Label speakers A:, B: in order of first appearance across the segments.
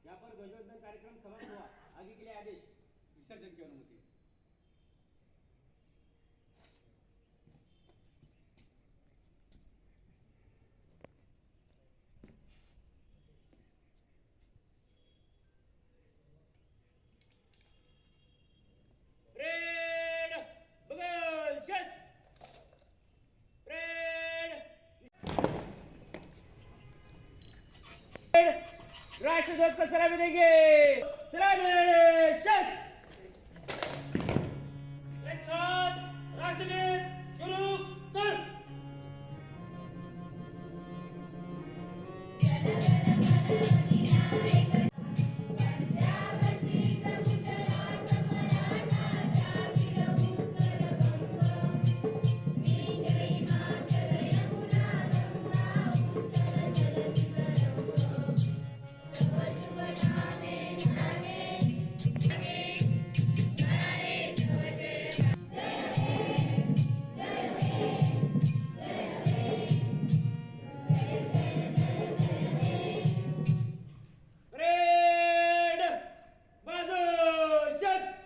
A: यापर ध्वजवंदन कार्यक्रम समाप्त हुआ। आगे के लिए आदेश।
B: विसर्जन की अनुमति।
A: परेड बगल शस्त्र परेड राष्ट्रध्वज को सलामी देंगे। सलामी शस्त्र एक साथ राष्ट्रगीत शुरू कर। परेड बाजू शस्त्र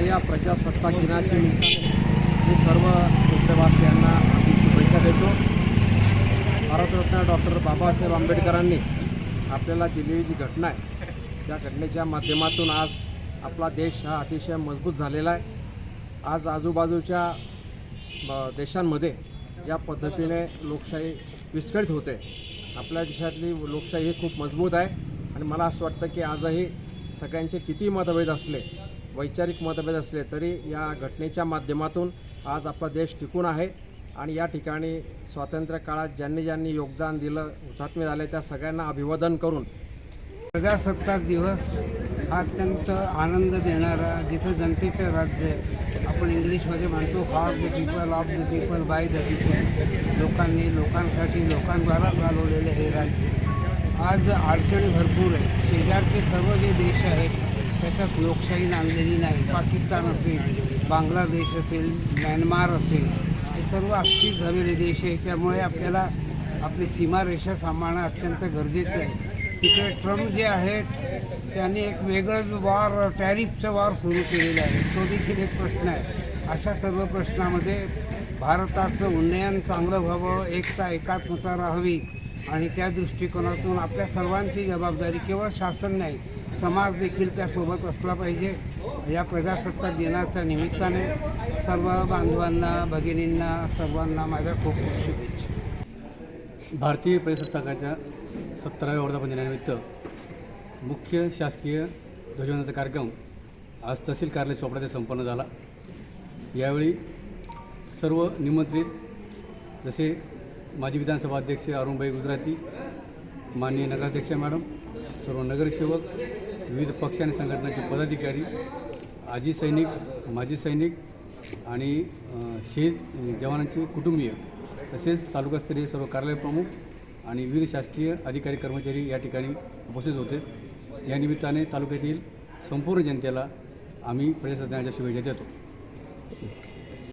C: या प्रजासत्ताक दिनाच्या निमित्ताने मी सर्व कोकणवासियांना आपली शुभेच्छा देतो। भारतरत्न डॉक्टर बाबासाहेब आंबेडकरांनी आपल्याला दिलेली जी घटना आहे त्या घटनेच्या माध्यमातून आज आपला देश हा अतिशय मजबूत झालेला आहे। आज आजूबाजूच्या देशांमध्ये ज्या पद्धतीने लोकशाही विस्कळीत होते, आपल्या देशातली लोकशाही ही खूप मजबूत आहे आणि मला असं वाटतं की आजही सगळ्यांचे किती मतभेद असले, वैचारिक मतभेद असले तरी या घटनेच्या माध्यमातून आज आपला देश टिकून आहे आणि या ठिकाणी स्वातंत्र्य काळात ज्यांनी ज्यांनी योगदान दिलं, हुतात्मे झाले त्या सगळ्यांना अभिवादन करून
D: प्रजासत्ताक दिवस हा अत्यंत आनंद देणारा, जिथं जनतेचं राज्य आहे, आपण इंग्लिशमध्ये म्हणतो for the people, of the people, by the people, लोकांनी लोकांसाठी लोकांद्वारा चालवलेले हे राज्य आज अडचणी भरपूर आहेत। शेजारचे सर्व जे देश आहेत त्याच्यात लोकशाही नांदलेली नाही। पाकिस्तान असेल, बांगलादेश असेल, म्यानमार असेल, हे सर्व आक्षिक झालेले देश आहे। त्यामुळे आपल्याला आपली सीमारेषा सांभाळणं अत्यंत गरजेचं आहे। तिकडे ट्रम्प जे आहेत त्यांनी एक वेगळंच वॉर, टॅरिफचं वॉर सुरू केलेलं आहे, तो देखील एक प्रश्न आहे। अशा सर्व प्रश्नामध्ये भारताचं उन्नयन चांगलं व्हावं, एकता एकात्मता राहावी आणि त्या दृष्टिकोनातून आपल्या सर्वांची जबाबदारी, केवळ शासन नाही समाज देखील त्यासोबत असला पाहिजे। या प्रजासत्ताक दिनाच्या निमित्ताने सर्व बांधवांना, भगिनींना, सर्वांना माझ्या खूप खूप शुभेच्छा।
B: भारतीय प्रजासत्ताकाच्या 17व्या वर्धापन दिनानिमित्त मुख्य शासकीय ध्वजवंदनाचा कार्यक्रम आज तहसील कार्यालय चोपडा येथे संपन्न झाला। यावेळी सर्व निमंत्रित जसे माजी विधानसभा अध्यक्ष अरुणभाई गुजराती, माननीय नगराध्यक्ष मॅडम, सर्व नगरसेवक, विविध पक्ष आणि संघटनाचे पदाधिकारी, आजी सैनिक, माजी सैनिक आणि शहीद जवानांचे कुटुंबीय, तसेच तालुकास्तरीय सर्व कार्यालय प्रमुख आणि विविध शासकीय अधिकारी कर्मचारी या ठिकाणी उपस्थित होते। या निमित्ताने तालुक्यातील संपूर्ण जनतेला आम्ही प्रजासत्ताक दिनाच्या शुभेच्छा देतो।